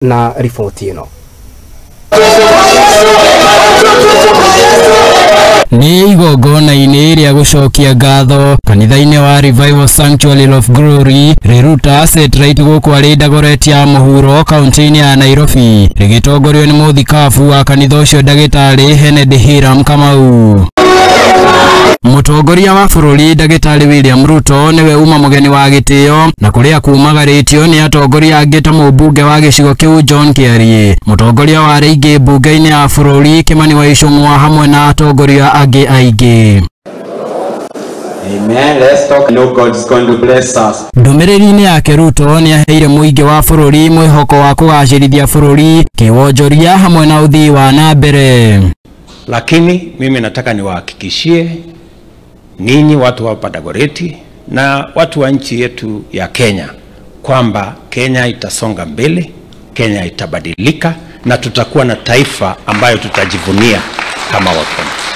na ripoti ino. Ni igongona rĩa gũcokia ngatho kanitha-inĩ wa Revival Sanctuary of Glory riruta satellite gũkũ arĩ Dagoretti ya mũhuro kaunti-inĩ ya Nairobi rĩgĩtongorio nĩ mũthikabu wa kanitha ũcio ndagĩtarĩ Kennedy Hiram Kamau. Mũtongoria wa bũrũri ndagĩtarĩ William Ruto niwe uma mũgeni wa gĩtĩo na kũrĩa kumagarĩtio nĩ atongoria angĩ ta mũmbunge wa gĩcigo kĩu John Kĩarie, mũtongoria wa rĩingĩ mbunge-inĩ ya bũrũri Kimani wa Ichung'wa hamwe na atongoria angĩ aingĩ. Amen. Let's talk. No, God is going to bless us. Ndũmĩrĩri-inĩ yake Ruto nĩ aheire mũingĩ wa bũrũri mwĩhoko wa kũgacĩrithia bũrũri kĩwonjoria hamwe na ũthii wa na mbere. Lakini mimi nataka niwahakikishie ninyi watu wa Dagoretti na watu wa nchi yetu ya Kenya kwamba Kenya itasonga mbele, Kenya itabadilika na tutakuwa na taifa ambayo tutajivunia kama Wakenya.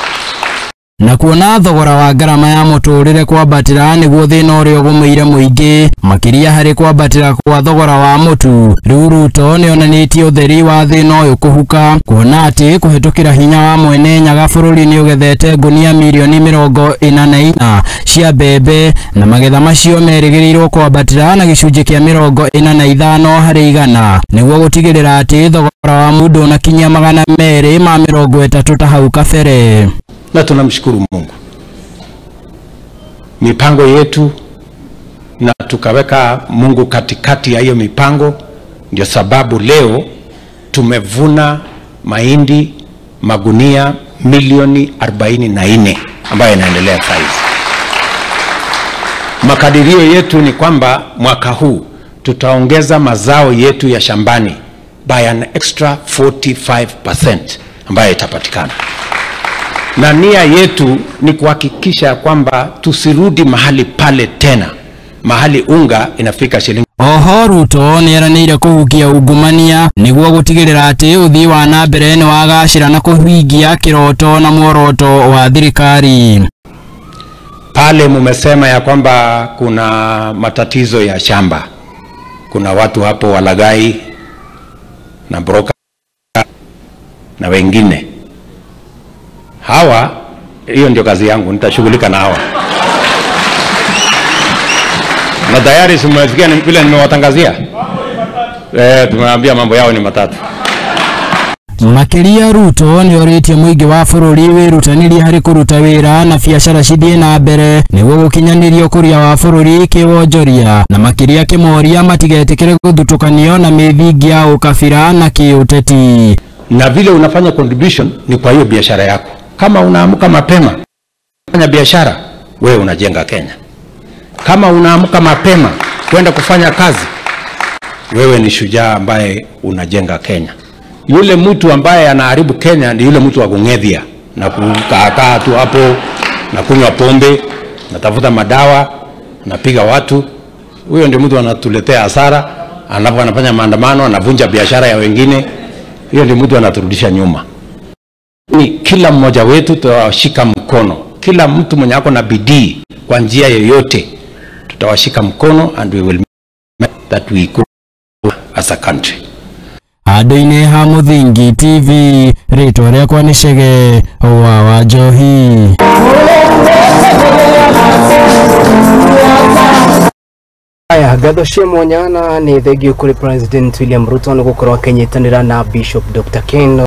Na kuona thogora wa garama ya mũtũrĩre kwambatĩra nĩguo thĩna ũrĩa ũgũmĩire mũingĩ makĩria harĩ kwambatĩra kwa thogora wa mũtu. Rĩu Ruto nĩonanĩtie ũtheri wa thĩna ũyũ kũhuka kuona atĩ kũhetũkĩra hinya wa mwene Nyaga bũrũri nĩ ũgethete ngunia milioni 44 cia mbembe na magetha macio merĩgĩrĩirwo kwambatĩra na gĩcunjĩ kĩa 45 harĩ 100 nĩguo gũtigĩrĩra atĩ thogora wa mũndũ ũnakinyia 230 ta hau kabere. Na tunamshukuru Mungu. Mipango yetu na tukaweka Mungu katikati ya hiyo mipango, ndio sababu leo tumevuna mahindi magunia milioni 44 ambayo inaendelea saizi. Makadirio yetu ni kwamba mwaka huu tutaongeza mazao yetu ya shambani by an extra 45% ambayo itapatikana. Na nia yetu ni kuhakikisha kwamba tusirudi mahali pale tena, mahali unga inafika shilingi. Oho Ruto nĩeranĩire kũhukia ungumania nĩguo gũtigĩrĩra atĩ ũthii wa na mbere nĩ wagacĩra na kũhingia kĩroto na muoroto wa thirikari. Pale mumesema ya kwamba kuna matatizo ya shamba, kuna watu hapo walagai na broker na wengine. Hawa, hiyo ndio kazi yangu, nitashughulika na hawa. Na tayari simesikia vile nimewatangazia. Tumeambia mambo yao ni matatu. Makĩria Ruto nĩorĩtie mũingĩ wa bũrũri wĩrutanĩrie harĩ kũruta wĩra na biacara cithiĩ na mbere nĩguo gũkinyanĩria ũkũria wa bũrũri kĩwonjoria na makĩria kĩmoria matigetĩkĩre gũthutũkanio na mĩthingi ya ũkabira na kĩũteti. Na vile unafanya contribution ni kwa hiyo biashara yako. Kama unaamka mapema kufanya biashara, wewe unajenga Kenya. Kama unaamka mapema kwenda kufanya kazi, wewe ni shujaa ambaye unajenga Kenya. Yule mtu ambaye anaharibu Kenya ni yule mtu wa kung'ethia na kukaa tu hapo na kunywa pombe na tafuta madawa na piga watu. Huyo ndio mtu anatuletea hasara, anafanya maandamano, anavunja biashara ya wengine. Hiyo ndio mtu anaturudisha nyuma. Ni kila mmoja wetu tutawashika mkono, kila mtu mwenye ako na bidii kwa njia yoyote tutawashika mkono and we will make that we go as a country. Andũ-inĩ ha Mũthingi TV rĩtwa rĩakwa nĩ Chege wa Njohi. Aya ngatho cia mwanya na nĩ thengiũ kũrĩ President William Ruto nĩ gũkorwo akĩnyitanĩra na Bishop Dr. Ken